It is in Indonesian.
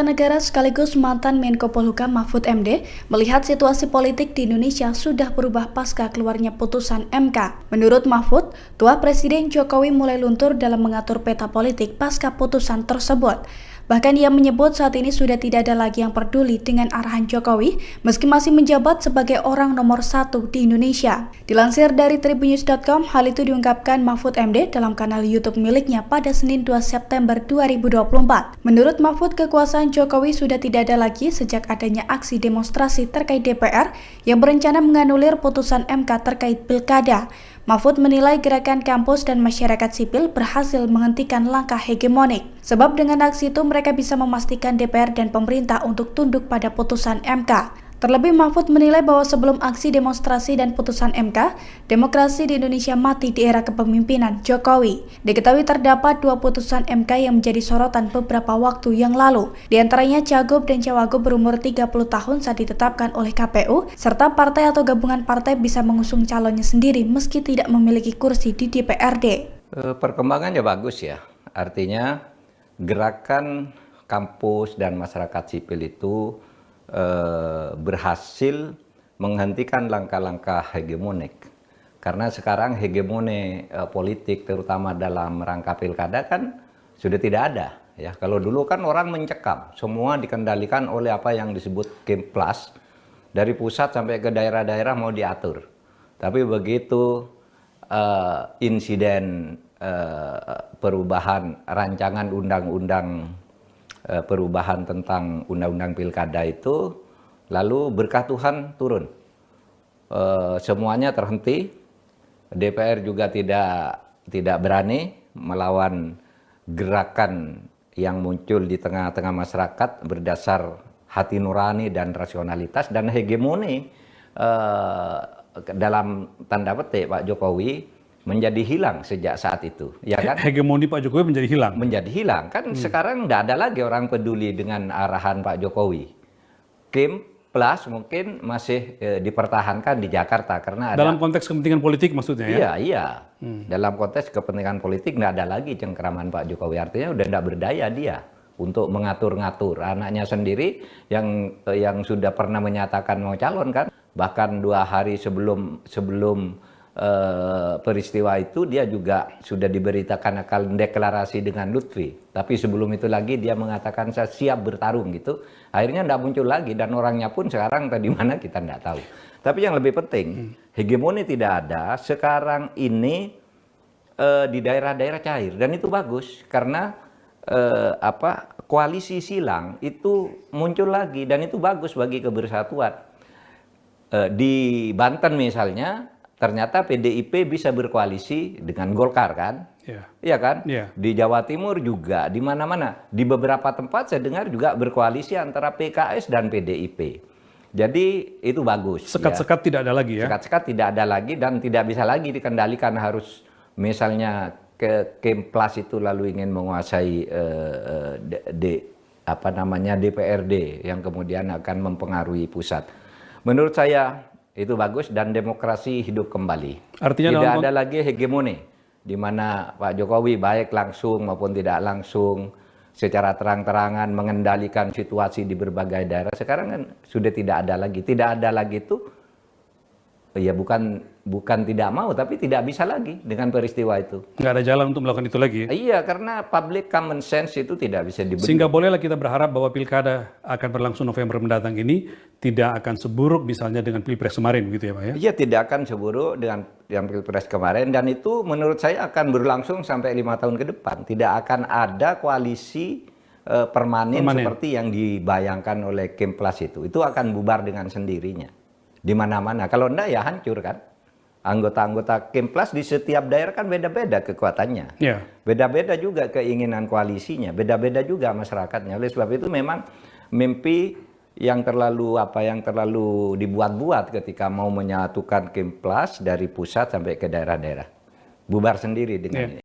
Negara sekaligus mantan Menko Polhukam Mahfud MD melihat situasi politik di Indonesia sudah berubah pasca keluarnya putusan MK. Menurut Mahfud, tuah Presiden Jokowi mulai luntur dalam mengatur peta politik pasca putusan tersebut. Bahkan ia menyebut saat ini sudah tidak ada lagi yang peduli dengan arahan Jokowi meski masih menjabat sebagai orang nomor 1 di Indonesia. Dilansir dari tribunnews.com, hal itu diungkapkan Mahfud MD dalam kanal YouTube miliknya pada Senin 2 September 2024. Menurut Mahfud, kekuasaan Jokowi sudah tidak ada lagi sejak adanya aksi demonstrasi terkait DPR yang berencana menganulir putusan MK terkait pilkada. Mahfud menilai gerakan kampus dan masyarakat sipil berhasil menghentikan langkah hegemonik. Sebab dengan aksi itu mereka bisa memastikan DPR dan pemerintah untuk tunduk pada putusan MK. Terlebih Mahfud menilai bahwa sebelum aksi demonstrasi dan putusan MK, demokrasi di Indonesia mati di era kepemimpinan Jokowi. Diketahui terdapat 2 putusan MK yang menjadi sorotan beberapa waktu yang lalu. Di antaranya Cagup dan Cawagup berumur 30 tahun saat ditetapkan oleh KPU, serta partai atau gabungan partai bisa mengusung calonnya sendiri meski tidak memiliki kursi di DPRD. Perkembangannya bagus ya, artinya gerakan kampus dan masyarakat sipil itu berhasil menghentikan langkah-langkah hegemonik. Karena sekarang hegemoni politik terutama dalam rangka pilkada kan sudah tidak ada. Ya, kalau dulu kan orang mencekam, semua dikendalikan oleh apa yang disebut Kemplas, dari pusat sampai ke daerah-daerah mau diatur. Tapi begitu insiden perubahan rancangan undang-undang perubahan tentang undang-undang pilkada itu, lalu berkah Tuhan turun. Semuanya terhenti, DPR juga tidak berani melawan gerakan yang muncul di tengah-tengah masyarakat berdasar hati nurani dan rasionalitas, dan hegemoni dalam tanda petik Pak Jokowi menjadi hilang sejak saat itu, ya kan? Hegemoni Pak Jokowi menjadi hilang? Menjadi hilang, kan sekarang tidak ada lagi orang peduli dengan arahan Pak Jokowi. Kemplas mungkin masih dipertahankan di Jakarta, karena ada... Dalam konteks kepentingan politik maksudnya ya? Iya. Dalam konteks kepentingan politik tidak ada lagi cengkeraman Pak Jokowi, artinya udah tidak berdaya dia untuk mengatur-ngatur anaknya sendiri yang sudah pernah menyatakan mau calon kan, bahkan 2 hari sebelum peristiwa itu dia juga sudah diberitakan akan deklarasi dengan Lutfi. Tapi sebelum itu lagi dia mengatakan saya siap bertarung gitu. Akhirnya tidak muncul lagi, dan orangnya pun sekarang tadi mana kita tidak tahu. Tapi yang lebih penting, hegemoni tidak ada. Sekarang ini di daerah-daerah cair, dan itu bagus karena koalisi silang itu muncul lagi, dan itu bagus bagi kebersatuan. Di Banten misalnya, ternyata PDIP bisa berkoalisi dengan Golkar kan? Iya kan? Di Jawa Timur juga, di mana-mana. Di beberapa tempat saya dengar juga berkoalisi antara PKS dan PDIP. Jadi itu bagus. Sekat-sekat tidak ada lagi ya? Sekat-sekat tidak ada lagi, dan tidak bisa lagi dikendalikan, harus misalnya ke Kemplas itu lalu ingin menguasai DPRD yang kemudian akan mempengaruhi pusat. Menurut saya itu bagus, dan demokrasi hidup kembali. Artinya tidak ada lagi hegemoni di mana Pak Jokowi baik langsung maupun tidak langsung secara terang-terangan mengendalikan situasi di berbagai daerah. Sekarang kan sudah tidak ada lagi. Tidak ada lagi itu ya bukan tidak mau, tapi tidak bisa lagi dengan peristiwa itu. Nggak ada jalan untuk melakukan itu lagi? Iya, karena public common sense itu tidak bisa dibendung. Sehingga bolehlah kita berharap bahwa pilkada akan berlangsung November mendatang ini tidak akan seburuk misalnya dengan Pilpres kemarin gitu ya Pak ya? Iya, tidak akan seburuk dengan yang Pilpres kemarin, dan itu menurut saya akan berlangsung sampai 5 tahun ke depan. Tidak akan ada koalisi permanen seperti yang dibayangkan oleh Kemplas itu. Itu akan bubar dengan sendirinya di mana-mana. Kalau enggak ya hancur kan. Anggota-anggota Kemplas di setiap daerah kan beda-beda kekuatannya. Beda-beda juga keinginan koalisinya, beda-beda juga masyarakatnya. Oleh sebab itu memang mimpi yang terlalu dibuat-buat ketika mau menyatukan Kemplas dari pusat sampai ke daerah-daerah. Bubar sendiri dengan ini.